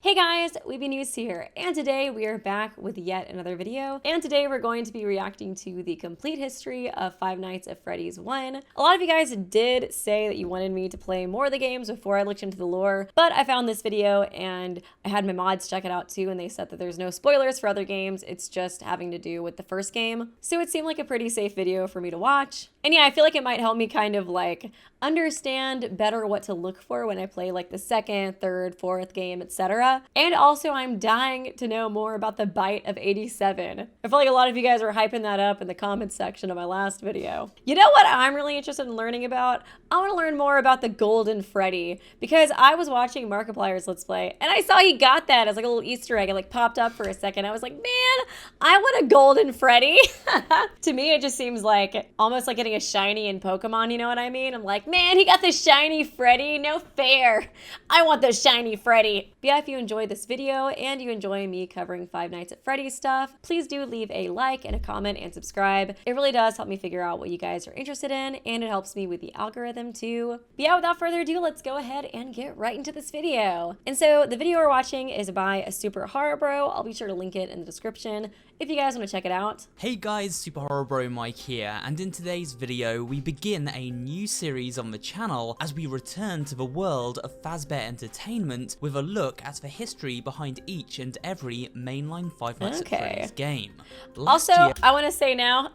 Hey guys, Weeby Newz here, and today we are back with yet another video, and today we're going to be reacting to the complete history of Five Nights at Freddy's 1. A lot of you guys did say that you wanted me to play more of the games before I looked into the lore, but I found this video and I had my mods check it out too, and they said that there's no spoilers for other games, it's just having to do with the first game. So it seemed like a pretty safe video for me to watch. And yeah, I feel like it might help me kind of like understand better what to look for when I play like the second, third, fourth game, etc. And also I'm dying to know more about the bite of 87. I feel like a lot of you guys were hyping that up in the comments section of my last video. You know what I'm really interested in learning about? I want to learn more about the Golden Freddy, because I was watching Markiplier's Let's Play and I saw he got that as like a little Easter egg. It like popped up for a second. I was like, man, I want a Golden Freddy. To me, it just seems like almost like getting a shiny in Pokemon, you know what I mean? I'm like, man, he got the shiny Freddy, no fair. I want the shiny Freddy. But yeah, if you enjoyed this video and you enjoy me covering Five Nights at Freddy's stuff, please do leave a like and a comment and subscribe. It really does help me figure out what you guys are interested in, and it helps me with the algorithm too. But yeah, without further ado, let's go ahead and get right into this video. And so the video we're watching is by SuperHorrorBro. I'll be sure to link it in the description if you guys want to check it out. Hey guys, SuperHorrorBro Mike here, and in today's video we begin a new series on the channel as we return to the world of Fazbear Entertainment with a look at the history behind each and every mainline Five Nights at Freddy's game. I want to say now,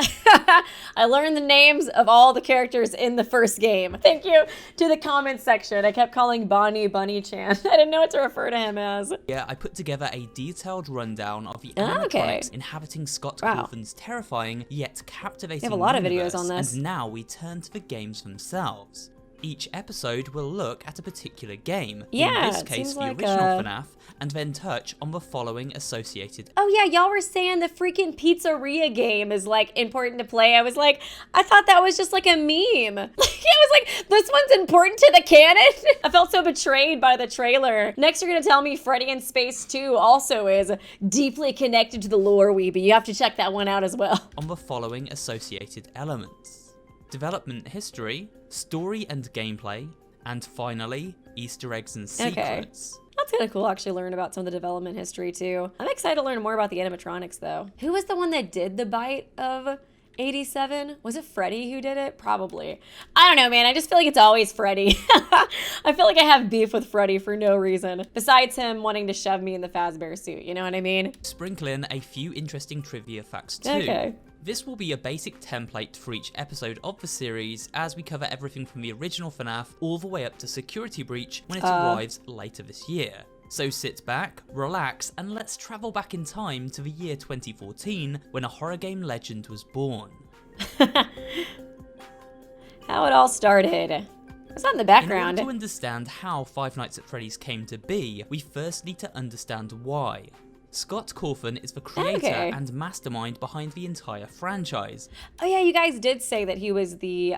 I learned the names of all the characters in the first game. Thank you to the comments section. I kept calling Bonnie Bunny-chan. I didn't know what to refer to him as. Yeah, I put together a detailed rundown of the animatronics inhabiting Scott Cawthon's terrifying yet captivating they have a lot of universe, videos on this. and now we turn to the games themselves. Each episode will look at a particular game, in this case the original FNAF, and then touch on the following associated. Oh yeah, y'all were saying the freaking pizzeria game is like important to play. I was like, I thought that was just like a meme. I was like, this one's important to the canon? I felt so betrayed by the trailer. Next you're gonna tell me Freddy in Space 2 also is deeply connected to the lore, Weeby. You have to check that one out as well. On the following associated elements: development history, story and gameplay, and finally, Easter eggs and secrets. That's kind of cool, actually, learn about some of the development history, too. I'm excited to learn more about the animatronics, though. Who was the one that did the bite of 87? Was it Freddy who did it? Probably. I don't know, man. I just feel like it's always Freddy. I feel like I have beef with Freddy for no reason, besides him wanting to shove me in the Fazbear suit, you know what I mean? Sprinkle in a few interesting trivia facts, too. Okay. This will be a basic template for each episode of the series, as we cover everything from the original FNAF all the way up to Security Breach when it arrives later this year. So sit back, relax, and let's travel back in time to the year 2014 when a horror game legend was born. How it all started. It's not in the background. In order to understand how Five Nights at Freddy's came to be, we first need to understand why. Scott Cawthon is the creator and mastermind behind the entire franchise. Oh yeah, you guys did say that he was the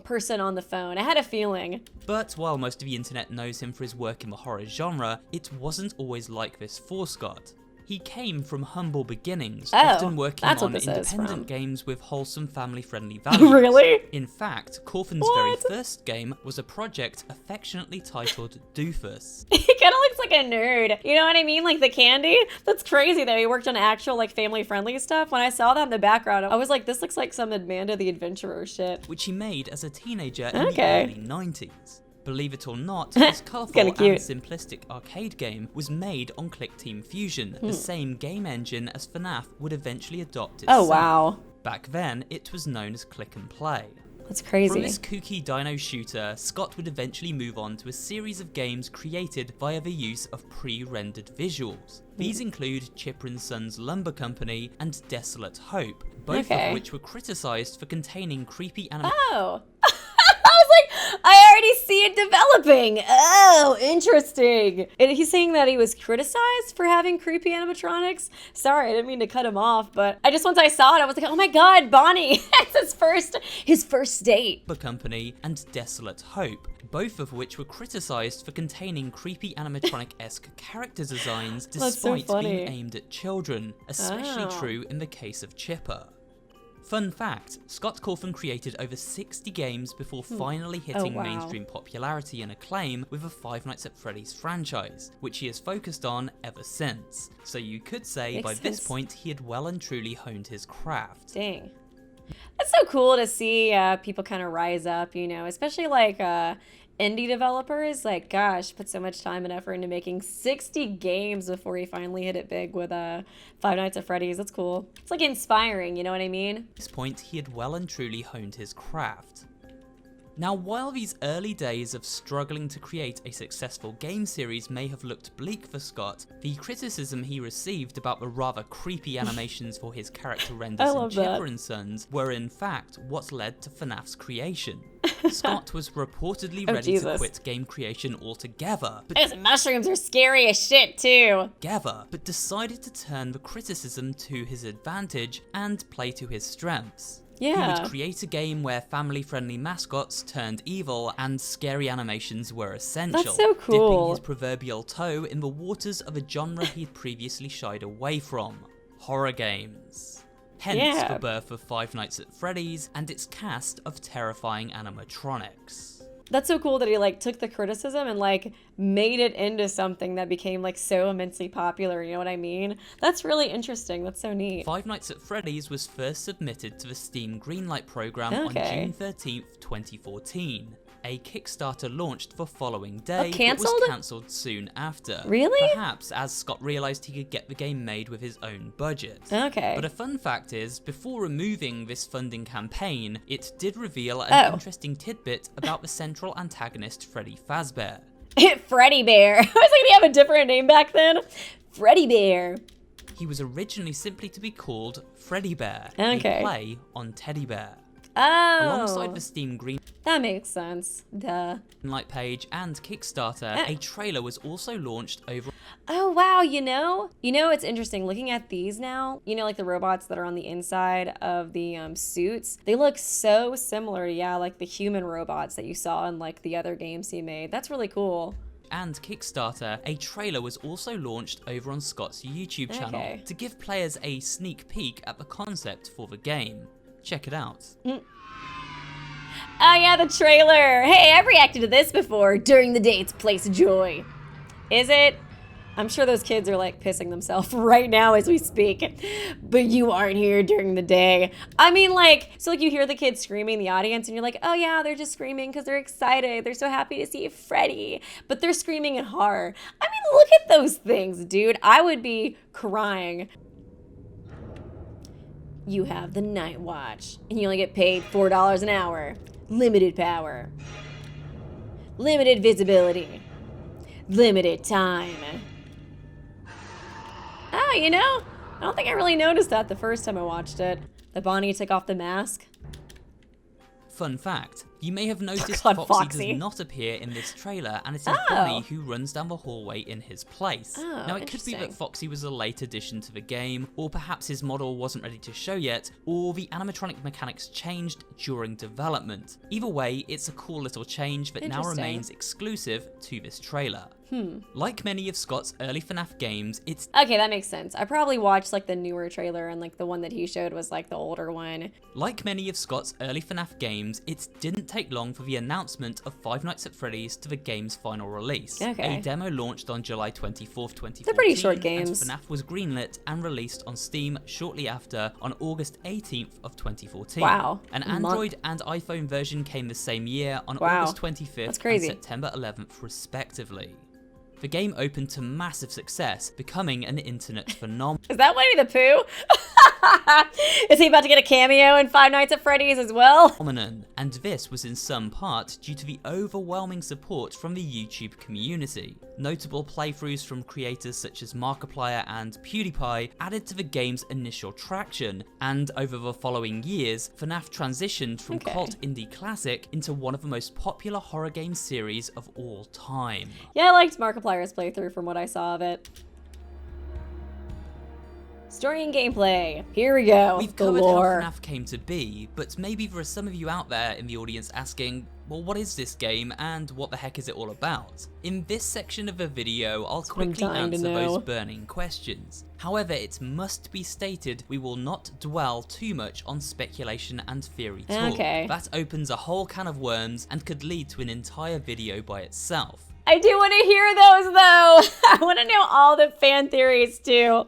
person on the phone. I had a feeling. But while most of the internet knows him for his work in the horror genre, it wasn't always like this for Scott. He came from humble beginnings, often working on independent games with wholesome family-friendly values. Really? In fact, Cawthon's very first game was a project affectionately titled Doofus. He kind of looks like a nerd. You know what I mean? Like the candy? That's crazy though. He worked on actual like family-friendly stuff. When I saw that in the background, I was like, this looks like some Amanda the Adventurer shit. Which he made as a teenager in the early 90s. Believe it or not, this colourful and simplistic arcade game was made on ClickTeam Fusion, the same game engine as FNAF would eventually adopt itself. Oh wow. Back then, it was known as Click and Play. That's crazy. From this kooky dino shooter, Scott would eventually move on to a series of games created via the use of pre-rendered visuals. These include Chipper & Sons Lumber Company and Desolate Hope, both of which were criticised for containing creepy animatronics. I already see it developing. Oh, interesting. And he's saying that he was criticized for having creepy animatronics. Sorry, I didn't mean to cut him off, but once I saw it, I was like, oh my God, Bonnie. It's his first date. The Company and Desolate Hope, both of which were criticised for containing creepy animatronic-esque character designs despite being aimed at children, especially true in the case of Chipper. Fun fact, Scott Cawthon created over 60 games before finally hitting mainstream popularity and acclaim with a Five Nights at Freddy's franchise, which he has focused on ever since. So you could say by this point he had well and truly honed his craft. Dang. That's so cool to see people kind of rise up, you know, especially like indie developers. Like, gosh, put so much time and effort into making 60 games before he finally hit it big with Five Nights at Freddy's. That's cool. It's like inspiring, you know what I mean? At this point, he had well and truly honed his craft. Now, while these early days of struggling to create a successful game series may have looked bleak for Scott, the criticism he received about the rather creepy animations for his character renders in Chipper and Sons were in fact what led to FNAF's creation. Scott was reportedly ready to quit game creation altogether, but those mushrooms are scary as shit too. But decided to turn the criticism to his advantage and play to his strengths. He would create a game where family-friendly mascots turned evil and scary animations were essential. That's so cool. Dipping his proverbial toe in the waters of a genre he'd previously shied away from: horror games. Hence the birth of Five Nights at Freddy's and its cast of terrifying animatronics. That's so cool that he like took the criticism and like made it into something that became like so immensely popular, you know what I mean? That's really interesting. That's so neat. Five Nights at Freddy's was first submitted to the Steam Greenlight program on June 13th, 2014. A Kickstarter launched the following day, but was cancelled soon after. Really? Perhaps as Scott realised he could get the game made with his own budget. Okay. But a fun fact is, before removing this funding campaign, it did reveal an interesting tidbit about the central antagonist, Freddy Fazbear. Freddy Bear. I was like, did he have a different name back then? Freddy Bear. He was originally simply to be called Freddy Bear, a play on Teddy Bear. Alongside the Steam Green that makes sense. Duh. Light page and Kickstarter, a trailer was also launched over. Oh wow, you know it's interesting looking at these now. You know, like the robots that are on the inside of the suits. They look so similar, like the human robots that you saw in like the other games he made. That's really cool. And Kickstarter, a trailer was also launched over on Scott's YouTube channel to give players a sneak peek at the concept for the game. Check it out. Oh yeah, the trailer. Hey, I've reacted to this before during the Date's Place of Joy. Is it? I'm sure those kids are like pissing themselves right now as we speak. But you aren't here during the day. I mean, like, so like you hear the kids screaming in the audience and you're like, oh yeah, they're just screaming because they're excited. They're so happy to see Freddy. But they're screaming in horror. I mean, look at those things, dude. I would be crying. You have the night watch and you only get paid $4 an hour. Limited power. Limited visibility. Limited time. Oh, you know, I don't think I really noticed that the first time I watched it. That Bonnie took off the mask. Fun fact, you may have noticed Foxy does not appear in this trailer, and it is Bonnie who runs down the hallway in his place. Now it could be that Foxy was a late addition to the game, or perhaps his model wasn't ready to show yet, or the animatronic mechanics changed during development. Either way, it's a cool little change that now remains exclusive to this trailer. Like many of Scott's early FNAF games, it's... Okay, that makes sense. I probably watched like the newer trailer and like the one that he showed was like the older one. Like many of Scott's early FNAF games, it didn't take long for the announcement of Five Nights at Freddy's to the game's final release. A demo launched on July 24th, 2014. They're pretty short games. And FNAF was greenlit and released on Steam shortly after on August 18th of 2014. Wow. An Android and iPhone version came the same year on August 25th and September 11th respectively. The game opened to massive success, becoming an internet phenomenon. Is that Winnie the Pooh? Is he about to get a cameo in Five Nights at Freddy's as well? And this was in some part due to the overwhelming support from the YouTube community. Notable playthroughs from creators such as Markiplier and PewDiePie added to the game's initial traction, and over the following years, FNAF transitioned from cult indie classic into one of the most popular horror game series of all time. Yeah, I liked Markiplier's playthrough from what I saw of it. Story and gameplay. Here we go. We've covered how FNAF came to be, but maybe there are some of you out there in the audience asking, well, what is this game and what the heck is it all about? In this section of the video, I'll quickly answer those burning questions. However, it must be stated we will not dwell too much on speculation and theory talk. Okay. That opens a whole can of worms and could lead to an entire video by itself. I do want to hear those though. I want to know all the fan theories too.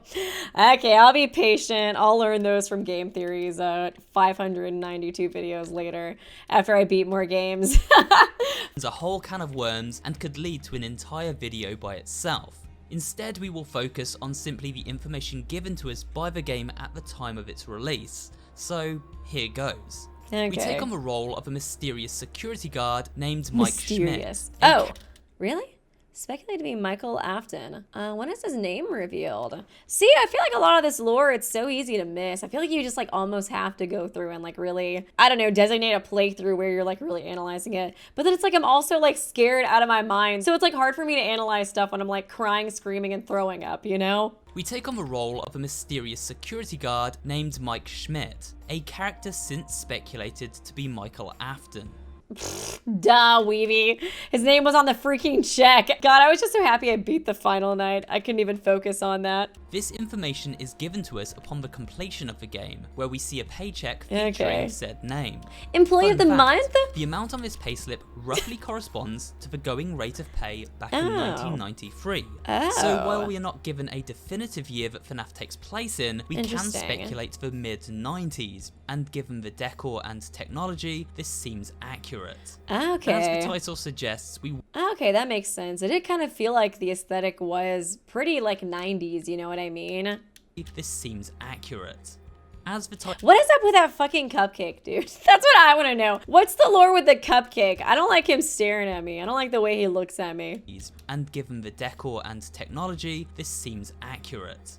Okay, I'll be patient. I'll learn those from game theories 592 videos later after I beat more games. There's a whole can of worms and could lead to an entire video by itself. Instead, we will focus on simply the information given to us by the game at the time of its release. So, here goes. Okay. We take on the role of a mysterious security guard named Mike Schmidt. Oh. Really? Speculated to be Michael Afton. When is his name revealed? See, I feel like a lot of this lore, it's so easy to miss. I feel like you just like almost have to go through and like really, I don't know, designate a playthrough where you're like really analyzing it. But then it's like I'm also like scared out of my mind. So it's like hard for me to analyze stuff when I'm like crying, screaming, and throwing up, you know? We take on the role of a mysterious security guard named Mike Schmidt, a character since speculated to be Michael Afton. Duh, Weeby. His name was on the freaking check. God, I was just so happy I beat the final night. I couldn't even focus on that. This information is given to us upon the completion of the game, where we see a paycheck featuring said name. Employee of the month? The amount on this payslip roughly corresponds to the going rate of pay back in 1993. So while we are not given a definitive year that FNAF takes place in, we can speculate the mid-90s, and given the decor and technology, this seems accurate. Okay. As the title suggests, Okay, that makes sense. It did kind of feel like the aesthetic was pretty like 90s, you know what I mean? This seems accurate. As the title... What is up with that fucking cupcake, dude? That's what I want to know. What's the lore with the cupcake? I don't like him staring at me. I don't like the way he looks at me. And given the decor and technology, this seems accurate.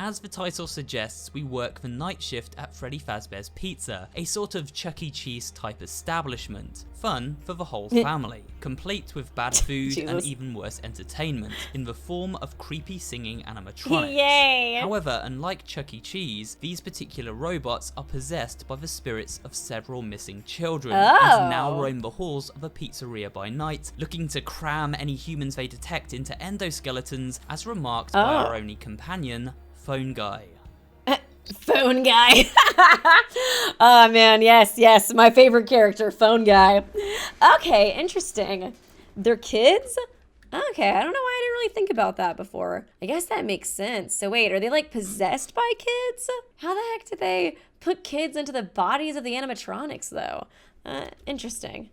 As the title suggests, we work the night shift at Freddy Fazbear's Pizza, a sort of Chuck E. Cheese type establishment. Fun for the whole family, complete with bad food and even worse entertainment, in the form of creepy singing animatronics. Yay! However, unlike Chuck E. Cheese, these particular robots are possessed by the spirits of several missing children, and now roam the halls of a pizzeria by night, looking to cram any humans they detect into endoskeletons, as remarked by our only companion, Phone Guy. Phone Guy. Oh man, yes, my favorite character, Phone Guy. Okay, interesting. They're kids? Okay, I don't know why I didn't really think about that before. I guess that makes sense. So wait, are they like possessed by kids? How the heck did they put kids into the bodies of the animatronics though? Interesting.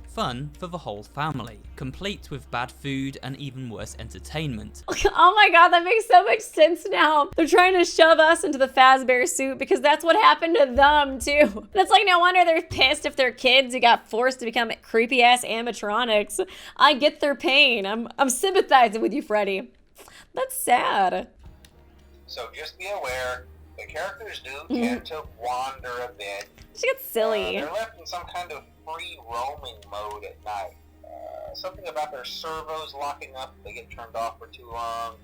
Fun for the whole family, complete with bad food and even worse entertainment. Oh my god, that makes so much sense now. They're trying to shove us into the Fazbear suit because that's what happened to them too. And it's like no wonder they're pissed if they're kids who got forced to become creepy ass animatronics. I get their pain. I'm sympathizing with you, Freddy. That's sad. So just be aware, the characters do tend to wander a bit. She gets silly. They're left in some kind of free roaming mode at night. Something about their servos locking up if they get turned off for too long.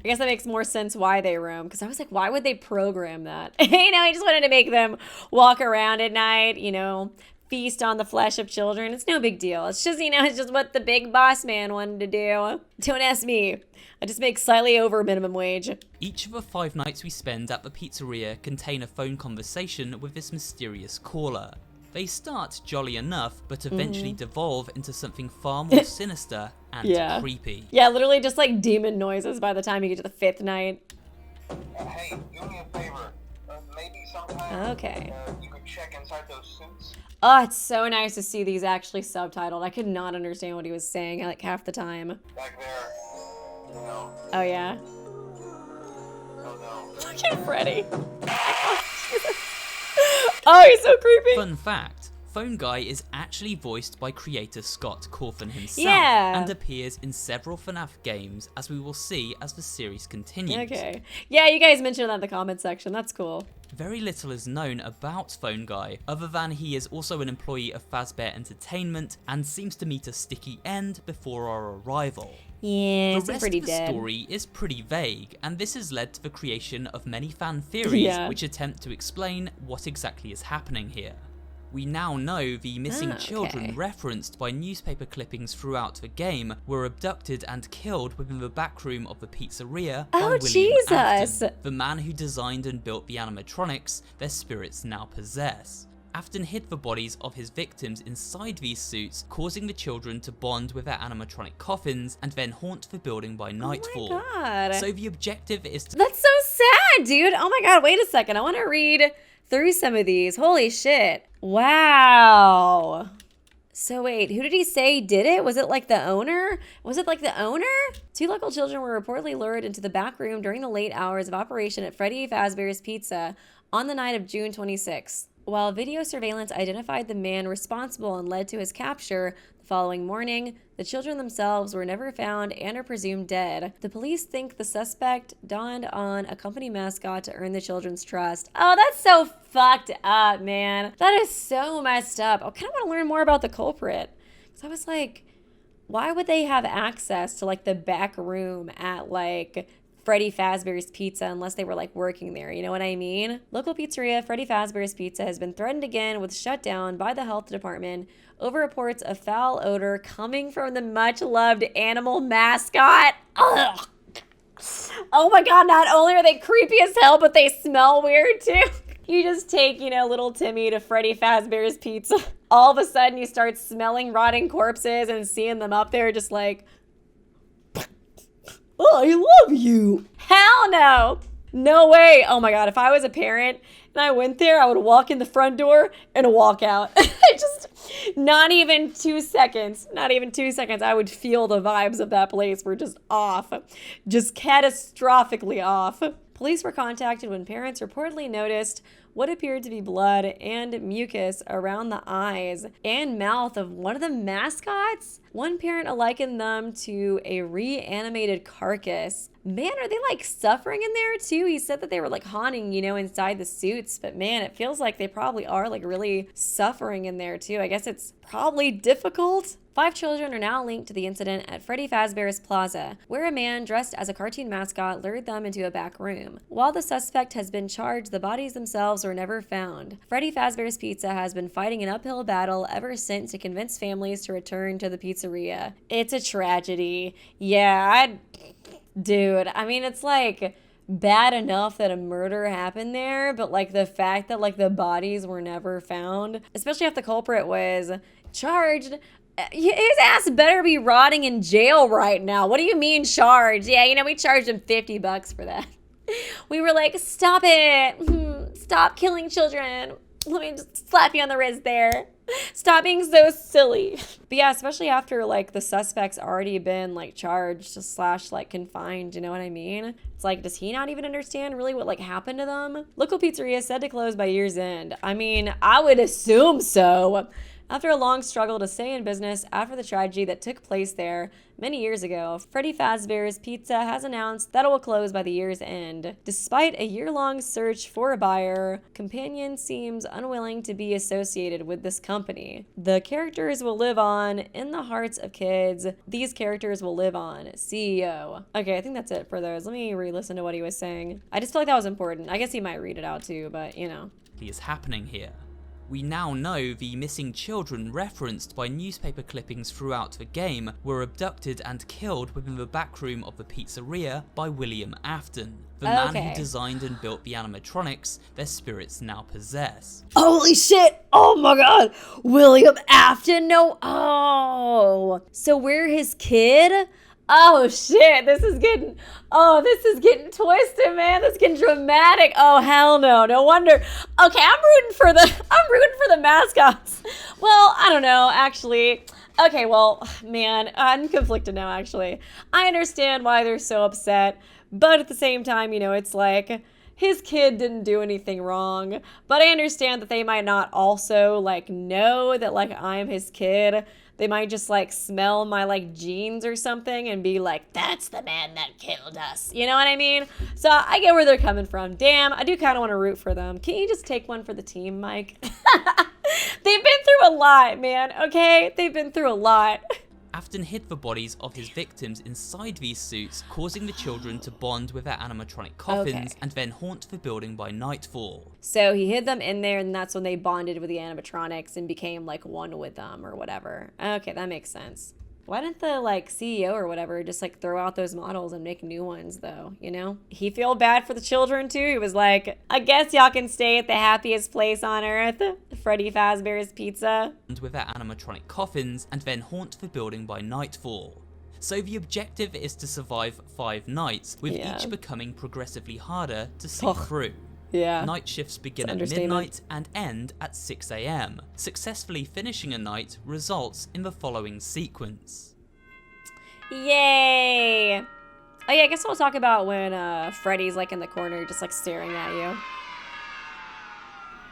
I guess that makes more sense why they roam, because I was like, why would they program that? You know, I just wanted to make them walk around at night, you know, feast on the flesh of children. It's no big deal. It's just, you know, it's just what the big boss man wanted to do. Don't ask me. I just make slightly over minimum wage. Each of the 5 nights we spend at the pizzeria contain a phone conversation with this mysterious caller. They start jolly enough, but eventually devolve into something far more sinister and creepy. Yeah, literally just like demon noises by the time you get to the 5th night. Hey, do me a favor. Maybe sometime you could check inside those suits. Oh, it's so nice to see these actually subtitled. I could not understand what he was saying like half the time. Back there. No. Oh, yeah? Oh, no. Look at Freddy. Oh, he's so creepy. Fun fact, Phone Guy is actually voiced by creator Scott Cawthon himself and appears in several FNAF games, as we will see as the series continues. Okay. Yeah, you guys mentioned that in the comment section. That's cool. Very little is known about Phone Guy, other than he is also an employee of Fazbear Entertainment and seems to meet a sticky end before our arrival. Yeah, the rest of the story is pretty vague, and this has led to the creation of many fan theories which attempt to explain what exactly is happening here. We now know the missing children okay. referenced by newspaper clippings throughout the game were abducted and killed within the back room of the pizzeria by William Jesus! Afton, the man who designed and built the animatronics their spirits now possess. Afton hid the bodies of his victims inside these suits, causing the children to bond with their animatronic coffins and then haunt the building by nightfall. Oh my God. So the objective is to— That's so sad, dude. Oh my God, wait a second. I want to read through some of these. Holy shit. Wow. So wait, who did he say did it? Was it like the owner? Was it like the owner? 2 local children were reportedly lured into the back room during the late hours of operation at Freddy Fazbear's Pizza on the night of June 26th. While video surveillance identified the man responsible and led to his capture, the following morning, the children themselves were never found and are presumed dead. The police think the suspect donned on a company mascot to earn the children's trust. Oh, that's so fucked up, man. That is so messed up. I kind of want to learn more about the culprit. Because I was like, why would they have access to like the back room at like Freddy Fazbear's Pizza unless they were like working there, you know what I mean? Local pizzeria Freddy Fazbear's Pizza has been threatened again with shutdown by the health department over reports of foul odor coming from the much-loved animal mascot. Ugh. Oh my God, not only are they creepy as hell, but they smell weird too. You just take, you know, little Timmy to Freddy Fazbear's Pizza. All of a sudden you start smelling rotting corpses and seeing them up there just like, oh, I love you. Hell no. No way. Oh my God. If I was a parent and I went there, I would walk in the front door and walk out. Just not even 2 seconds. Not even 2 seconds. I would feel the vibes of that place were just off. Just catastrophically off. Police were contacted when parents reportedly noticed what appeared to be blood and mucus around the eyes and mouth of one of the mascots. One parent likened them to a reanimated carcass. Man, are they like suffering in there too? He said that they were like haunting, you know, inside the suits, but man, it feels like they probably are like really suffering in there too. I guess it's probably difficult. 5 children are now linked to the incident at Freddy Fazbear's Plaza, where a man dressed as a cartoon mascot lured them into a back room. While the suspect has been charged, the bodies themselves were never found. Freddy Fazbear's Pizza has been fighting an uphill battle ever since to convince families to return to the pizzeria. It's a tragedy. Yeah, dude, I mean, it's like bad enough that a murder happened there, but like the fact that like the bodies were never found, especially if the culprit was charged, his ass better be rotting in jail right now. What do you mean charged? Yeah, you know, we charged him $50 for that. We were like, stop it. Stop killing children. Let me just slap you on the wrist there. Stop being so silly. But yeah, especially after like the suspect's already been like charged / like confined, you know what I mean? It's like, does he not even understand really what like happened to them? Local pizzeria said to close by year's end. I mean, I would assume so. After a long struggle to stay in business after the tragedy that took place there many years ago, Freddy Fazbear's Pizza has announced that it will close by the year's end. Despite a year-long search for a buyer, Companion seems unwilling to be associated with this company. The characters will live on in the hearts of kids. These characters will live on. CEO. Okay, I think that's it for those. Let me re-listen to what he was saying. I just feel like that was important. I guess he might read it out too, but you know. is happening here. We now know the missing children referenced by newspaper clippings throughout the game were abducted and killed within the back room of the pizzeria by William Afton, the man who designed and built the animatronics their spirits now possess. Holy shit! Oh my god! William Afton? No. Oh. So we're his kid? Oh shit, this is getting twisted, man. This is getting dramatic. Oh hell no. No wonder. Okay, I'm rooting for the mascots. Well, I don't know, actually. Okay, well, man, I'm conflicted now, actually. I understand why they're so upset, but at the same time, you know, it's like, his kid didn't do anything wrong, but I understand that they might not also, like, know that, like, I'm his kid. They might just, like, smell my, like, jeans or something and be like, that's the man that killed us. You know what I mean? So I get where they're coming from. Damn, I do kind of want to root for them. Can you just take one for the team, Mike? They've been through a lot, man, okay? They've been through a lot. Afton hid the bodies of his victims inside these suits, causing the children to bond with their animatronic coffins and then haunt the building by nightfall. So he hid them in there, and that's when they bonded with the animatronics and became like one with them or whatever. Okay, that makes sense. Why didn't the like CEO or whatever just like throw out those models and make new ones though, you know? He feel bad for the children too. He was like, I guess y'all can stay at the happiest place on earth, Freddy Fazbear's Pizza. And with their animatronic coffins and then haunt the building by nightfall. So the objective is to survive 5 nights, with each becoming progressively harder to see through. Yeah. Night shifts begin at midnight and end at 6 AM. Successfully finishing a night results in the following sequence. Yay! Oh yeah, I guess we'll talk about when Freddy's like in the corner just like staring at you.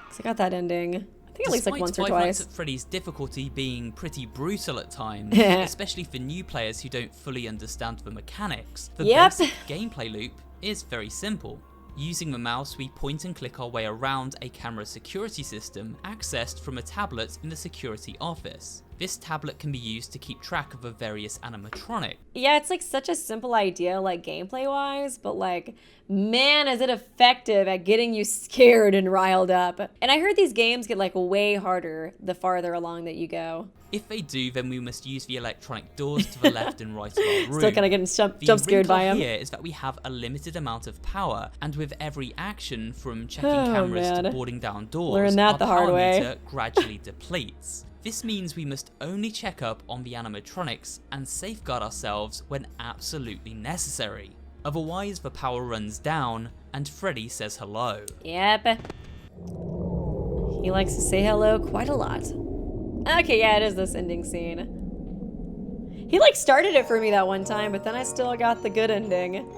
'Cause I got that ending. I think at least like once or Despite twice. Five Nights at Freddy's difficulty being pretty brutal at times, especially for new players who don't fully understand the mechanics, the basic gameplay loop is very simple. Using the mouse, we point and click our way around a camera security system accessed from a tablet in the security office. This tablet can be used to keep track of the various animatronics. Yeah, it's like such a simple idea, like gameplay wise, but like, man, is it effective at getting you scared and riled up. And I heard these games get like way harder the farther along that you go. If they do, then we must use the electronic doors to the left and right of our room. Still kind of getting jump scared by them. The here is that we have a limited amount of power, and with every action, from checking cameras to boarding down doors, learn that the hard way. Meter gradually depletes. This means we must only check up on the animatronics and safeguard ourselves when absolutely necessary. Otherwise, the power runs down, and Freddy says hello. Yep. He likes to say hello quite a lot. Okay, yeah, it is this ending scene. He like started it for me that one time, but then I still got the good ending.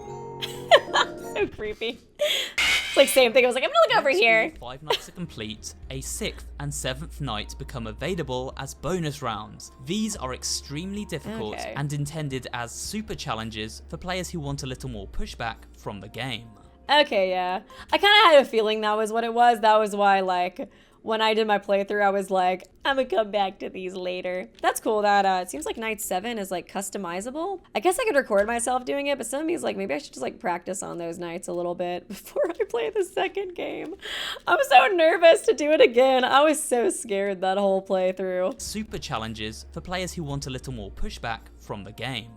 So creepy. It's like same thing. I was like, I'm gonna look over here. 5 nights are complete. A 6th and 7th night become available as bonus rounds. These are extremely difficult and intended as super challenges for players who want a little more pushback from the game. Okay, yeah. I kind of had a feeling that was what it was. That was why, like, when I did my playthrough, I was like, I'm gonna come back to these later. That's cool that it seems like night 7 is like customizable. I guess I could record myself doing it, but some of me is like, maybe I should just like practice on those nights a little bit before I play the second game. I'm so nervous to do it again. I was so scared that whole playthrough. Super challenges for players who want a little more pushback from the game.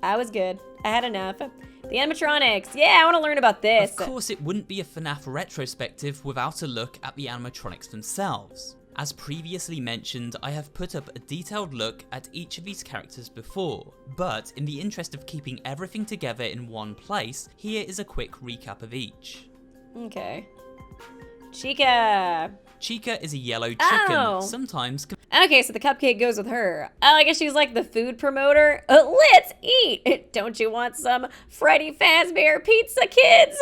I was good. I had enough. The animatronics. Yeah, I want to learn about this. Of course, it wouldn't be a FNAF retrospective without a look at the animatronics themselves. As previously mentioned, I have put up a detailed look at each of these characters before, but in the interest of keeping everything together in one place, here is a quick recap of each. Okay. Chica. Chica is a yellow chicken, sometimes... Okay, so the cupcake goes with her. Oh, I guess she's like the food promoter. Let's eat! Don't you want some Freddy Fazbear pizza, kids?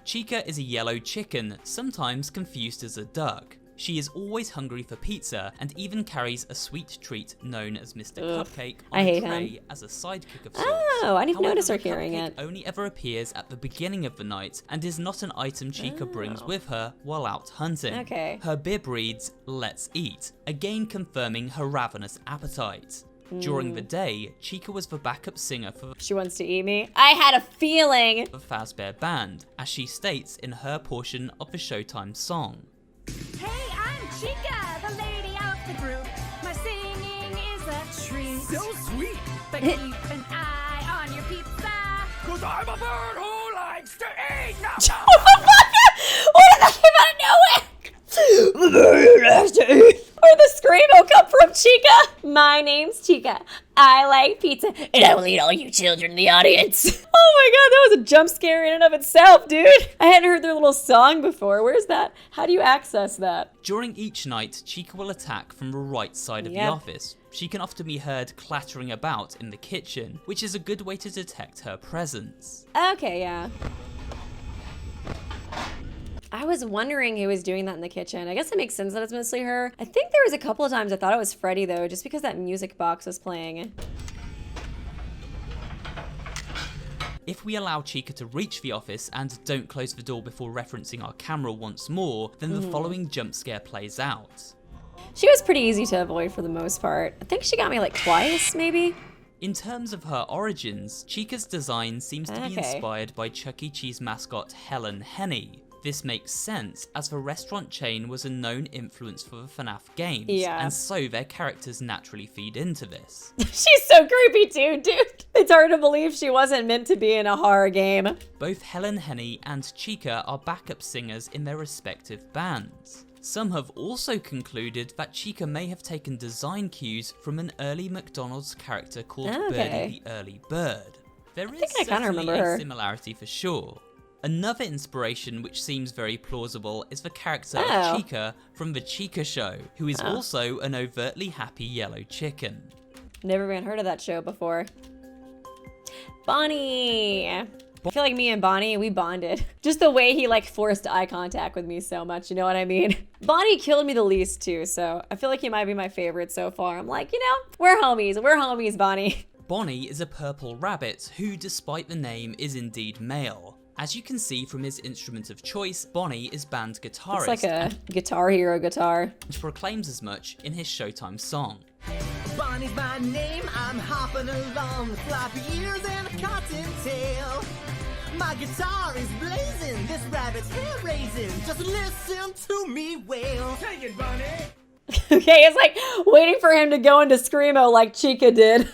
Chica is a yellow chicken, sometimes confused as a duck. She is always hungry for pizza and even carries a sweet treat known as Mr. Cupcake on a tray as a sidekick of sorts. Oh, I didn't even However, notice her the carrying cupcake it. only ever appears at the beginning of the night and is not an item Chica brings with her while out hunting. Okay. Her bib reads, "Let's eat," again confirming her ravenous appetite. During the day, Chica was the backup singer for She wants to eat me. I had a feeling. the Fazbear Band, as she states in her portion of the Showtime song. Hey, I'm Chica, the lady of the group. My singing is a treat. So sweet, But keep an eye on your pizza. 'cause I'm a bird who likes to eat. Now, What did that came out of nowhere? Where the scream will come from, Chica? My name's Chica. I like pizza, and I will eat all you children in the audience. Oh my god, that was a jump scare in and of itself, dude. I hadn't heard their little song before. Where's that? How do you access that? During each night, Chica will attack from the right side of the office. She can often be heard clattering about in the kitchen, which is a good way to detect her presence. Okay, yeah. I was wondering who was doing that in the kitchen. I guess it makes sense that it's mostly her. I think there was a couple of times I thought it was Freddy though, just because that music box was playing. If we allow Chica to reach the office and don't close the door before referencing our camera once more, then the following jump scare plays out. She was pretty easy to avoid for the most part. I think she got me like twice, maybe? In terms of her origins, Chica's design seems to be inspired by Chuck E. Cheese mascot Helen Henny. This makes sense, as the restaurant chain was a known influence for the FNAF games, and so their characters naturally feed into this. She's so creepy too, dude. It's hard to believe she wasn't meant to be in a horror game. Both Helen Henny and Chica are backup singers in their respective bands. Some have also concluded that Chica may have taken design cues from an early McDonald's character called Birdie the Early Bird. There is certainly a similarity for sure. Another inspiration which seems very plausible is the character of Chica from The Chica Show, who is also an overtly happy yellow chicken. Never even heard of that show before. Bonnie! I feel like me and Bonnie, we bonded. Just the way he like forced eye contact with me so much, you know what I mean? Bonnie killed me the least too, so I feel like he might be my favorite so far. I'm like, you know, we're homies, Bonnie. Bonnie is a purple rabbit who, despite the name, is indeed male. As you can see from his instrument of choice, Bonnie is band guitarist. It's like a Guitar Hero guitar. Which proclaims as much in his Showtime song. Bonnie's my name, I'm hopping along with floppy ears and a cottontail. My guitar is blazing, this rabbit's hair raising. Just listen to me wail. Take it, Bonnie. Okay, it's like waiting for him to go into Screamo like Chica did.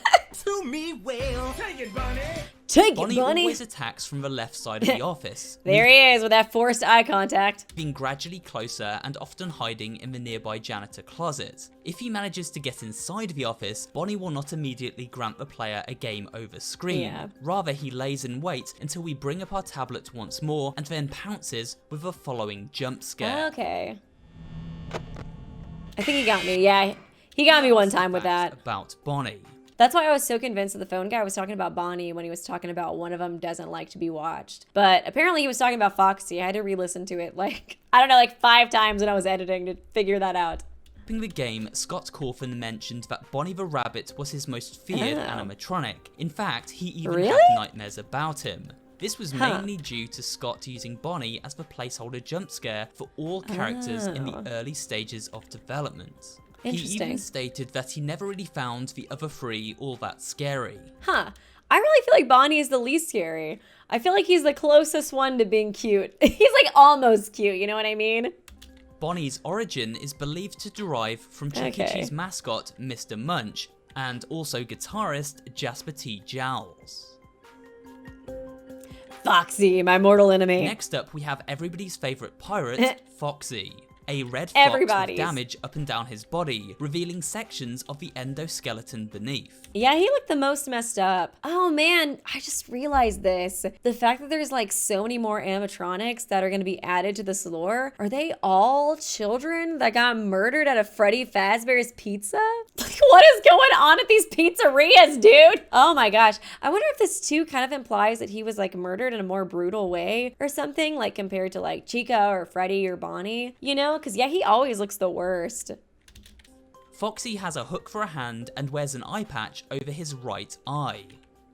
To me wail. Take it, Bonnie. Take Bonnie it, Bonnie. always attacks from the left side of the office. There he is with that forced eye contact. Being gradually closer and often hiding in the nearby janitor closet. If he manages to get inside the office, Bonnie will not immediately grant the player a game over screen. Rather, he lays in wait until we bring up our tablet once more and then pounces with the following jump scare. Okay. I think he got me, yeah. He got me one time with that. About Bonnie. That's why I was so convinced that the phone guy was talking about Bonnie when he was talking about one of them doesn't like to be watched. But apparently he was talking about Foxy. I had to re-listen to it like, I don't know, like 5 times when I was editing to figure that out. In the game, Scott Cawthon mentioned that Bonnie the Rabbit was his most feared animatronic. In fact, he even had nightmares about him. This was mainly due to Scott using Bonnie as the placeholder jump scare for all characters in the early stages of development. He even stated that he never really found the other 3 all that scary. I really feel like Bonnie is the least scary. I feel like he's the closest one to being cute. He's like almost cute, you know what I mean? Bonnie's origin is believed to derive from Chuck E. Cheese mascot Mr. Munch and also guitarist Jasper T. Jowls. Foxy, my mortal enemy. Next up, we have everybody's favorite pirate, Foxy. A red fox with damage up and down his body, revealing sections of the endoskeleton beneath. Yeah, he looked the most messed up. Oh man, I just realized this. The fact that there's like so many more animatronics that are gonna be added to this lore, are they all children that got murdered at a Freddy Fazbear's Pizza? Like, what is going on at these pizzerias, dude? Oh my gosh. I wonder if this too kind of implies that he was like murdered in a more brutal way or something, like compared to like Chica or Freddy or Bonnie, you know? Because yeah, he always looks the worst. Foxy has a hook for a hand and wears an eye patch over his right eye.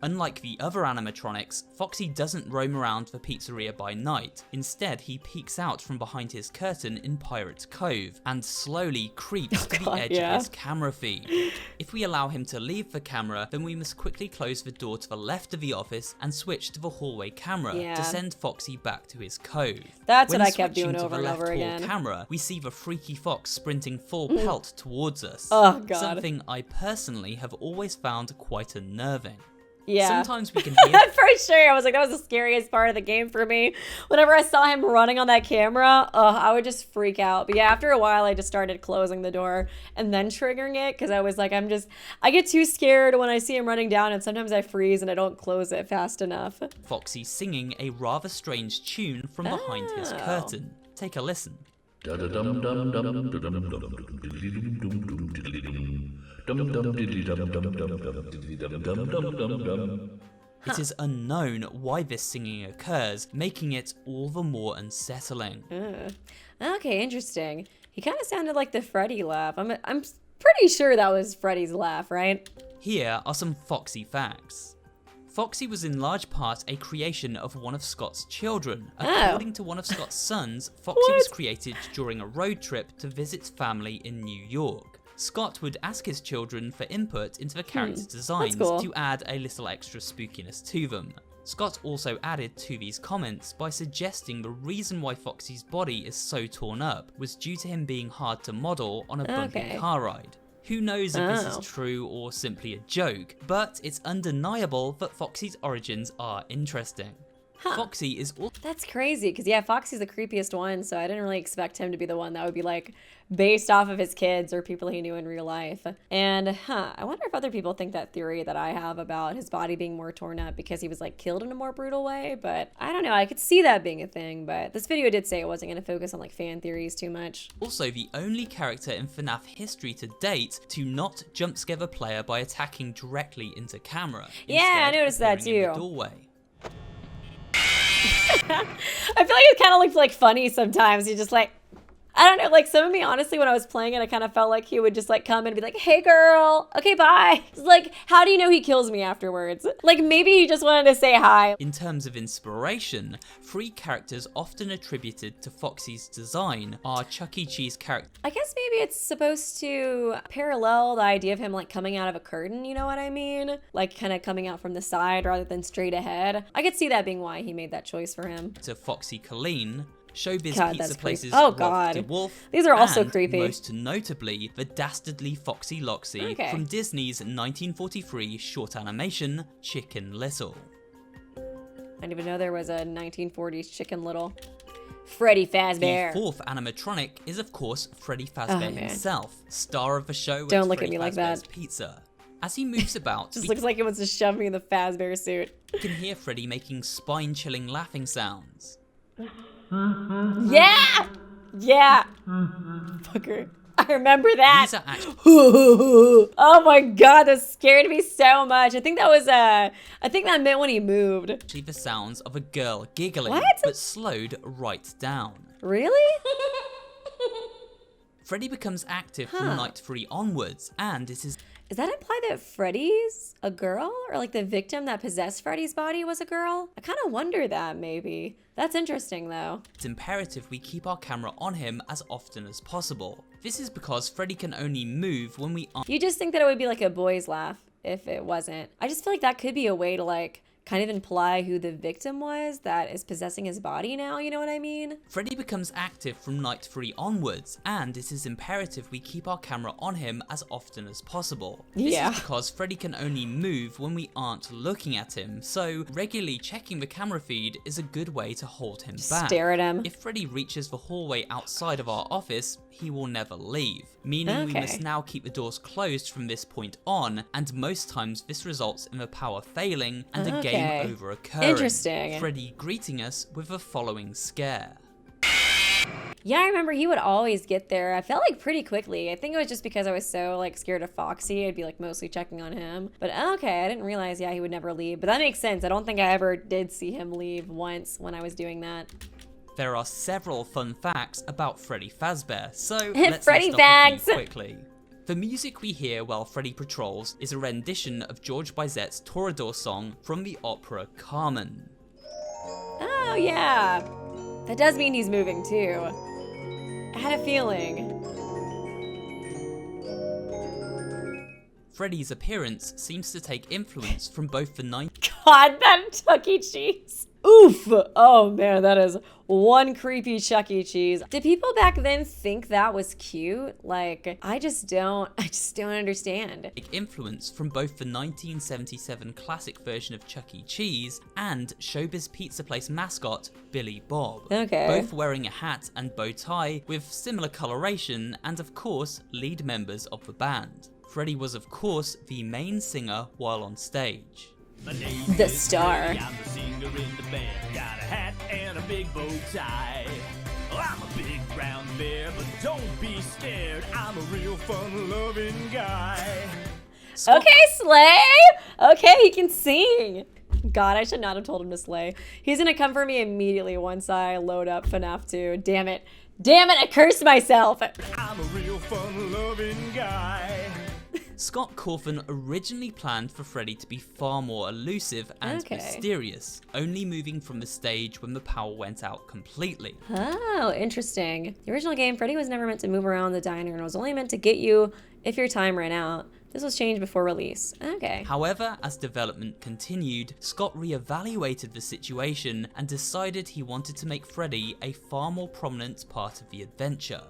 Unlike the other animatronics, Foxy doesn't roam around the pizzeria by night. Instead, he peeks out from behind his curtain in Pirate's Cove and slowly creeps to the edge of his camera feed. If we allow him to leave the camera, then we must quickly close the door to the left of the office and switch to the hallway camera to send Foxy back to his cove. That's what I kept doing over and over again. Camera, we see the freaky fox sprinting full pelt towards us. Oh god. Something I personally have always found quite unnerving. Yeah. Sometimes we can hear for sure. I was like, that was the scariest part of the game for me. Whenever I saw him running on that camera, I would just freak out. But yeah, after a while, I just started closing the door and then triggering it because I was like, I get too scared when I see him running down and sometimes I freeze and I don't close it fast enough. Foxy singing a rather strange tune from behind his curtain. Take a listen. It is unknown why this singing occurs, making it all the more unsettling. Okay, interesting. He kind of sounded like the Freddy laugh. I'm pretty sure that was Freddy's laugh, right? Here are some Foxy facts. Foxy was in large part a creation of one of Scott's children. According to one of Scott's sons, Foxy was created during a road trip to visit family in New York. Scott would ask his children for input into the character's designs to add a little extra spookiness to them. Scott also added to these comments by suggesting the reason why Foxy's body is so torn up was due to him being hard to model on a bumpy car ride. Who knows if this is true or simply a joke, but it's undeniable that Foxy's origins are interesting. Foxy is also— That's crazy, because yeah, Foxy's the creepiest one, so I didn't really expect him to be the one that would be like based off of his kids or people he knew in real life. And I wonder if other people think that theory that I have about his body being more torn up because he was like killed in a more brutal way, but I don't know, I could see that being a thing, but this video did say it wasn't going to focus on like fan theories too much. Also the only character in FNAF history to date to not jump scare the player by attacking directly into camera. Yeah, I noticed that too. In the doorway. I feel like it kind of looked like funny sometimes. You just like, I don't know, like some of me, honestly, when I was playing it, I kind of felt like he would just like come and be like, hey girl, okay, bye. It's like, how do you know he kills me afterwards? Like maybe he just wanted to say hi. In terms of inspiration, 3 characters often attributed to Foxy's design are Chuck E. Cheese characters. I guess maybe it's supposed to parallel the idea of him like coming out of a curtain, you know what I mean? Like kind of coming out from the side rather than straight ahead. I could see that being why he made that choice for him. To Foxy Colleen, Showbiz God, Pizza Place's oh, Rolf God. de Wolf, These are also and creepy. most notably, the dastardly Foxy Loxy from Disney's 1943 short animation, Chicken Little. I didn't even know there was a 1940s Chicken Little. Freddy Fazbear. The 4th animatronic is of course Freddy Fazbear himself, star of the show. Don't look Freddy at me like Fazbear's that. Pizza. As he moves about, Just looks like he wants to shove me in the Fazbear suit. you can hear Freddy making spine-chilling laughing sounds. Yeah! Yeah! Fucker. I remember that. These are actually Oh my god, that scared me so much. I think that was I think that meant when he moved. the sounds of a girl giggling, What? but slowed right down. Really? Freddy becomes active from night 3 onwards, and it is Does that imply that Freddy's a girl? Or like the victim that possessed Freddy's body was a girl? I kind of wonder that maybe. That's interesting though. it's imperative we keep our camera on him as often as possible. This is because Freddy can only move when we aren't. You just think that it would be like a boy's laugh if it wasn't. I just feel like that could be a way to like kind of imply who the victim was that is possessing his body now, you know what I mean? Freddy becomes active from night 3 onwards, and it is imperative we keep our camera on him as often as possible. This is because Freddy can only move when we aren't looking at him, so regularly checking the camera feed is a good way to hold him back. Stare at him. If Freddy reaches the hallway outside of our office, he will never leave, meaning we must now keep the doors closed from this point on, and most times this results in the power failing and a game over occurring. Interesting. Freddy greeting us with the following scare. Yeah, I remember he would always get there. I felt like pretty quickly. I think it was just because I was so like scared of Foxy. I'd be like mostly checking on him. But okay, I didn't realize, he would never leave. But that makes sense. I don't think I ever did see him leave once when I was doing that. There are several fun facts about Freddy Fazbear, so let's Freddy list off a Fags. few quickly. The music we hear while Freddy patrols is a rendition of George Bizet's Toreador song from the opera Carmen. Oh yeah, that does mean he's moving too. I had a feeling. Freddy's appearance seems to take influence from both the God, that Chuck E. Cheese. Oof. Oh man, that is one creepy Chuck E. Cheese. Did people back then think that was cute? Like, I just don't understand. influence from both the 1977 classic version of Chuck E. Cheese and Showbiz Pizza Place mascot Billy Bob. Okay. Both wearing a hat and bow tie with similar coloration and of course lead members of the band. Freddy was of course the main singer while on stage. The star. I'm the singer in the band. Got a hat and a big bow tie. I'm a big brown bear, but don't be scared. I'm a real fun-loving guy. Okay, Slay. Okay, he can sing. God, I should not have told him to slay. He's gonna come for me immediately once I load up FNAF 2. Damn it. Damn it, I cursed myself. I'm a real fun-loving guy. Scott Cawthon originally planned for Freddy to be far more elusive and mysterious, only moving from the stage when the power went out completely. Oh, interesting. The original game, Freddy was never meant to move around the diner and was only meant to get you if your time ran out. This was changed before release. Okay. However, as development continued, Scott reevaluated the situation and decided he wanted to make Freddy a far more prominent part of the adventure.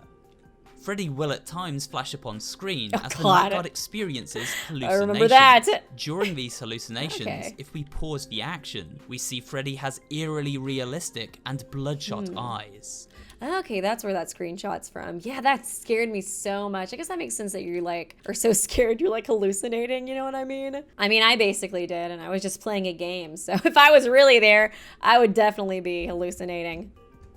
Freddy will at times flash up on screen as the night guard experiences hallucinations. I remember that. During these hallucinations, if we pause the action, we see Freddy has eerily realistic and bloodshot eyes. Okay, that's where that screenshot's from. Yeah, that scared me so much. I guess that makes sense that you're like, are so scared you're like hallucinating, you know what I mean? I mean, I basically did, and I was just playing a game. So if I was really there, I would definitely be hallucinating.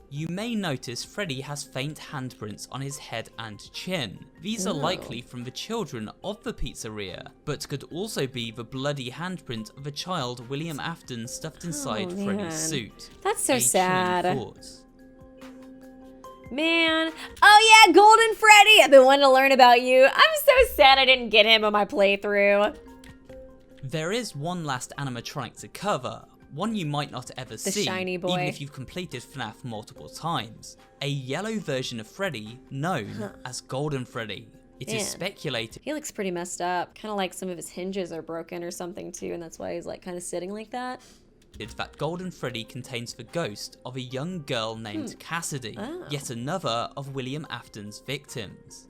You may notice Freddy has faint handprints on his head and chin. These are likely from the children of the pizzeria, but could also be the bloody handprint of a child William Afton stuffed inside Freddy's suit. That's so sad. Thought. Man, oh yeah, Golden Freddy! I've been wanting to learn about you. I'm so sad I didn't get him on my playthrough. There is one last animatronic to cover, one you might not ever see, shiny boy. even if you've completed FNAF multiple times. A yellow version of Freddy known as Golden Freddy. It is speculated he looks pretty messed up. Kind of like some of his hinges are broken or something too, and that's why he's like kind of sitting like that. that Golden Freddy contains the ghost of a young girl named Cassidy, yet another of William Afton's victims.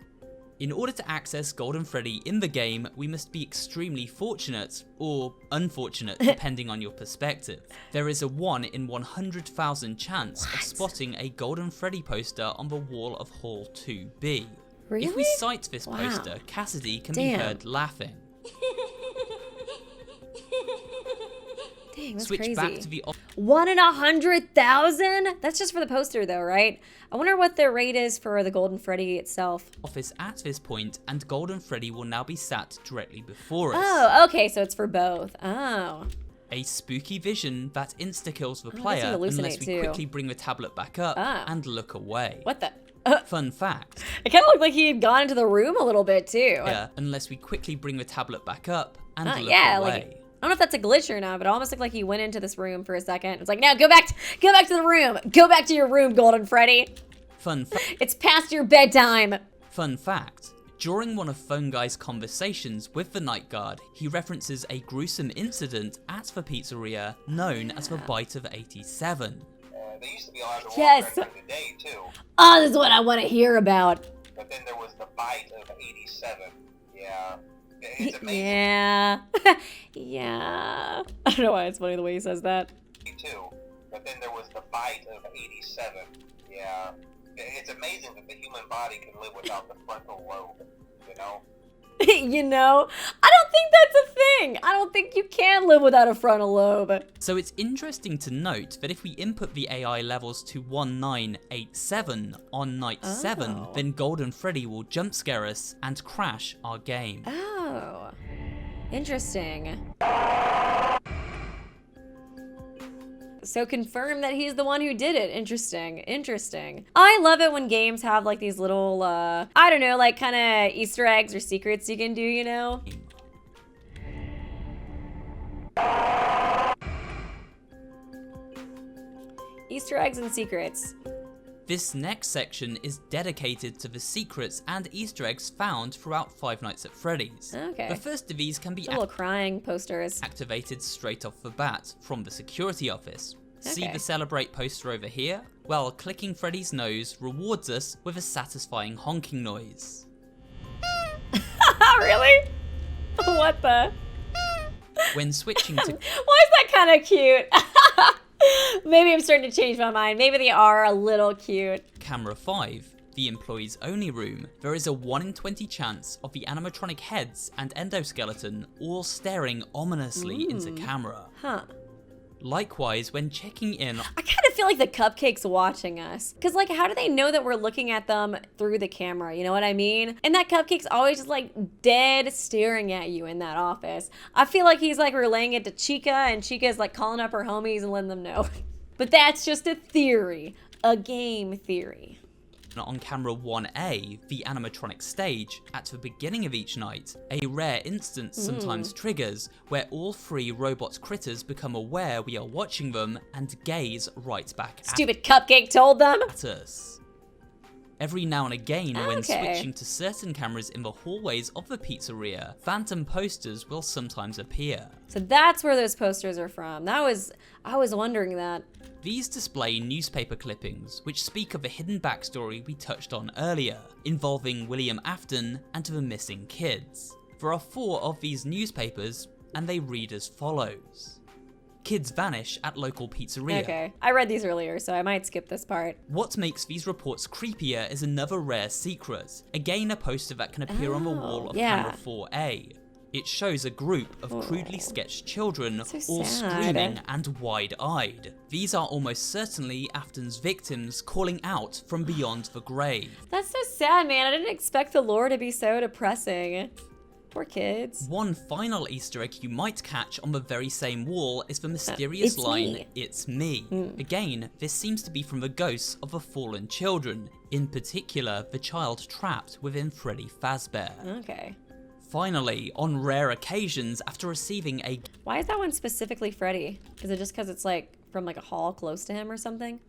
In order to access Golden Freddy in the game, we must be extremely fortunate, or unfortunate depending on your perspective. There is a 1 in 100,000 chance of spotting a Golden Freddy poster on the wall of Hall 2B. Really? If we sight this poster, Cassidy can be heard laughing. Dang, that's Switch crazy. back to the 1 in 100,000? That's just for the poster though, right? I wonder what the rate is for the Golden Freddy itself. office at this point, and Golden Freddy will now be sat directly before us. Oh, okay, so it's for both. Oh. A spooky vision that insta-kills the player unless we quickly bring the tablet back up and look away. What the? Fun fact. It kind of looked like he had gone into the room a little bit too. Yeah, unless we quickly bring the tablet back up and look yeah, away. Like, I don't know if that's a glitch or not, but it almost looked like he went into this room for a second. It's like, no, go back to the room. Go back to your room, Golden Freddy. Fun fact. It's past your bedtime. Fun fact. During one of Phone Guy's conversations with the night guard, he references a gruesome incident at the pizzeria known as the Bite of 87. They used to be allowed to walk Yes. right during the day, too. Oh, this is what I want to hear about. But then there was the Bite of 87. Yeah. It's amazing, Yeah. Yeah. I don't know why it's funny the way he says that. too. But then there was the Bite of 87. Yeah. It's amazing that the human body can live without the frontal lobe, you know? You know? I don't think that's a thing. I don't think you can live without a frontal lobe. So it's interesting to note that if we input the AI levels to 1987 on night 7, then Golden Freddy will jump scare us and crash our game. Oh. Interesting. So confirm that he's the one who did it. Interesting. Interesting. I love it when games have like these little, I don't know, like kind of Easter eggs or secrets you can do, you know? Easter eggs and secrets. This next section is dedicated to the secrets and Easter eggs found throughout Five Nights at Freddy's. Okay. The first of these can be Little crying posters. activated straight off the bat from the security office. See Okay. the celebrate poster over here? Well, clicking Freddy's nose rewards us with a satisfying honking noise. Really? What the? When switching to Why is that kind of cute? Maybe I'm starting to change my mind. Maybe they are a little cute. camera 5, the employees only room, there is a 1 in 20 chance of the animatronic heads and endoskeleton all staring ominously into camera. Huh. Likewise, when checking in, I kind of feel like the cupcake's watching us. Because, like, how do they know that we're looking at them through the camera? You know what I mean? And that cupcake's always just, like, dead staring at you in that office. I feel like he's, like, relaying it to Chica, and Chica's, like, calling up her homies and letting them know. But that's just a theory. A game theory. on camera 1A, the animatronic stage, at the beginning of each night, a rare instance sometimes triggers where all 3 robot critters become aware we are watching them and gaze right back Stupid cupcake told them. at us. Every now and again, when switching to certain cameras in the hallways of the pizzeria, phantom posters will sometimes appear. So that's where those posters are from. I was wondering that. These display newspaper clippings, which speak of a hidden backstory we touched on earlier, involving William Afton and the missing kids. There are 4 of these newspapers, and they read as follows. Kids vanish at local pizzeria. Okay, I read these earlier, so I might skip this part. What makes these reports creepier is another rare secret. Again, a poster that can appear on the wall of camera 4A. It shows a group of crudely sketched children, all screaming and wide-eyed. These are almost certainly Afton's victims calling out from beyond the grave. That's so sad, man. I didn't expect the lore to be so depressing. Poor kids. One final Easter egg you might catch on the very same wall is the mysterious It's line, me. "It's me." Again, this seems to be from the ghosts of the fallen children, in particular the child trapped within Freddy Fazbear. Okay. Finally, on rare occasions, after receiving a Why is that one specifically Freddy? Is it just because it's like from like a hall close to him or something?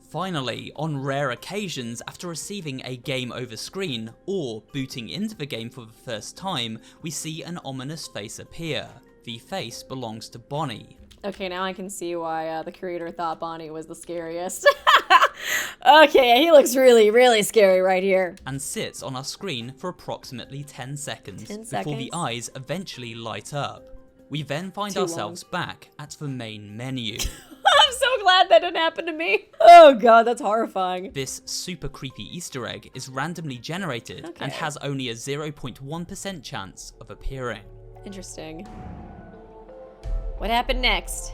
Finally, on rare occasions, after receiving a game over screen, or booting into the game for the first time, we see an ominous face appear. The face belongs to Bonnie. Okay, now I can see why the creator thought Bonnie was the scariest. Okay, he looks really, really scary right here. And sits on our screen for approximately 10 seconds, 10 before the seconds? eyes eventually light up. We then find Too ourselves back at the main menu. I'm so glad that didn't happen to me. Oh god, that's horrifying. This super creepy Easter egg is randomly generated and has only a 0.1% chance of appearing. Interesting. What happened next?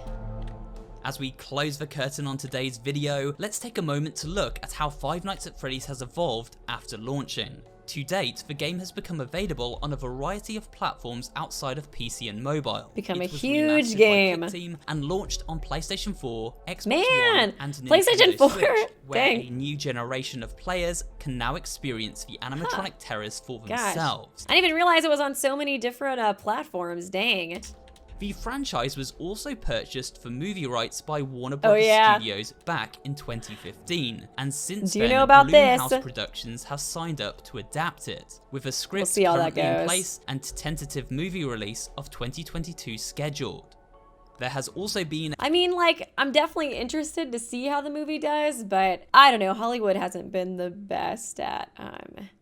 As we close the curtain on today's video, let's take a moment to look at how Five Nights at Freddy's has evolved after launching. To date, the game has become available on a variety of platforms outside of PC and mobile. Become It a was huge remastered by game. Click Team and launched on PlayStation 4, Xbox Man, One, and Nintendo PlayStation 4? Switch, where Dang. a new generation of players can now experience the animatronic terrors for Gosh. themselves. I didn't even realize it was on so many different platforms. Dang. The franchise was also purchased for movie rights by Warner Bros. yeah. Studios back in 2015, and since Do you then, know about this? Blumhouse Productions has signed up to adapt it, with a script see how that currently in goes. place and tentative movie release of 2022 scheduled. There has also been I mean, like, I'm definitely interested to see how the movie does, but I don't know. Hollywood hasn't been the best at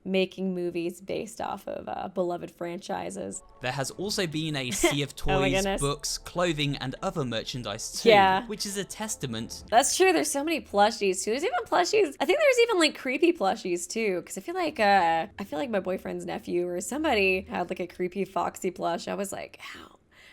making movies based off of beloved franchises. There has also been a sea of Oh my toys, goodness. books, clothing, and other merchandise too, Yeah. which is a testament. That's true. There's so many plushies too. There's even plushies. I think there's even like creepy plushies too. Because I feel like my boyfriend's nephew or somebody had like a creepy Foxy plush. I was like,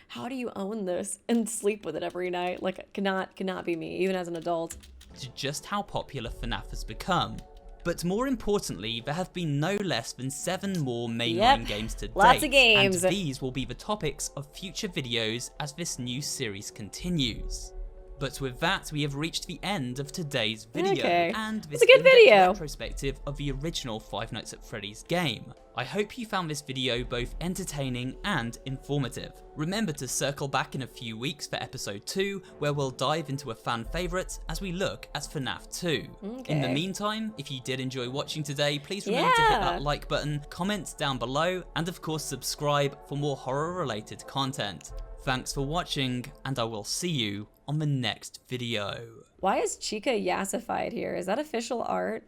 how do you own this and sleep with it every night? Like, it cannot be me, even as an adult. To just how popular FNAF has become. But more importantly, there have been no less than 7 more mainline games to date. Lots of games. And these will be the topics of future videos as this new series continues. But with that, we have reached the end of today's video. Okay. And this It's a good in-depth video. retrospective of the original Five Nights at Freddy's game. I hope you found this video both entertaining and informative. Remember to circle back in a few weeks for episode 2, where we'll dive into a fan favourite as we look at FNAF 2. In the Okay. meantime, if you did enjoy watching today, please remember to hit Yeah. that like button, comment down below, and of course subscribe for more horror related content. Thanks for watching, and I will see you on the next video. Why is Chica yassified here? Is that official art?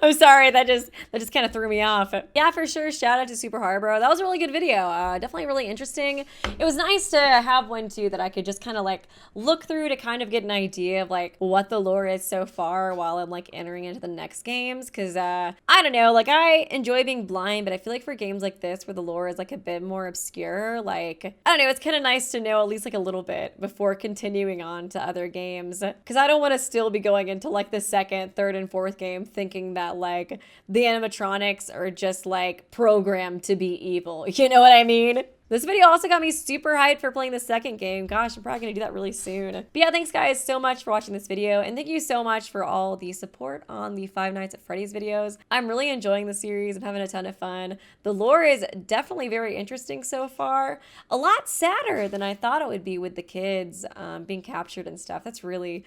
I'm sorry, that just kind of threw me off. Yeah, for sure. Shout out to SuperHorrorBro. That was a really good video. Definitely really interesting. It was nice to have one too that I could just kind of like look through to kind of get an idea of like what the lore is so far while I'm like entering into the next games. Cause I don't know, like I enjoy being blind, but I feel like for games like this where the lore is like a bit more obscure, like I don't know, it's kind of nice to know at least like a little bit before continuing on to other games. Cause I don't want to still be going into like the second, third, and fourth game thinking that like the animatronics are just like programmed to be evil. You know what I mean? This video also got me super hyped for playing the second game. Gosh, I'm probably gonna do that really soon. But yeah, thanks guys so much for watching this video, and thank you so much for all the support on the Five Nights at Freddy's videos. I'm really enjoying the series. I'm having a ton of fun. The lore is definitely very interesting so far. A lot sadder than I thought it would be with the kids being captured and stuff. That's really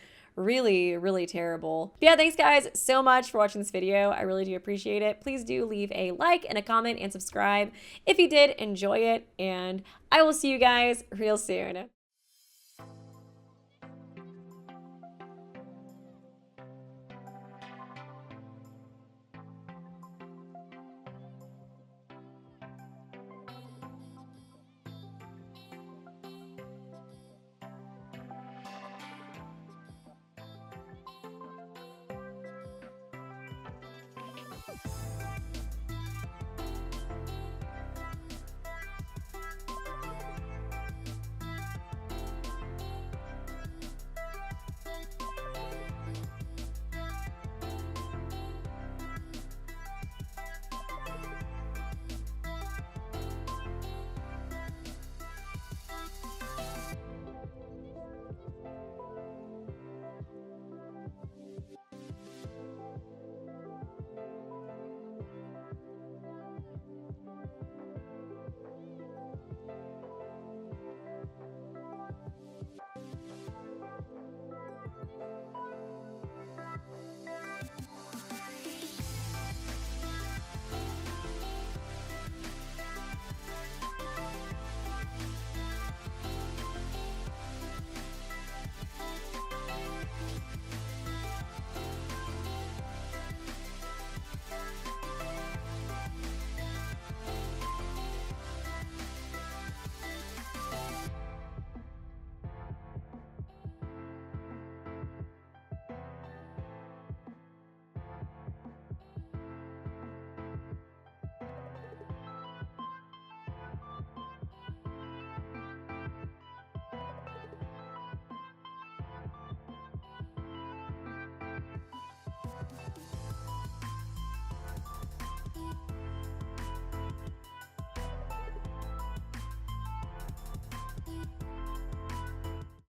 terrible. But yeah, thanks guys so much for watching this video. I really do appreciate it. Please do leave a like and a comment and subscribe if you did enjoy it, and I will see you guys real soon.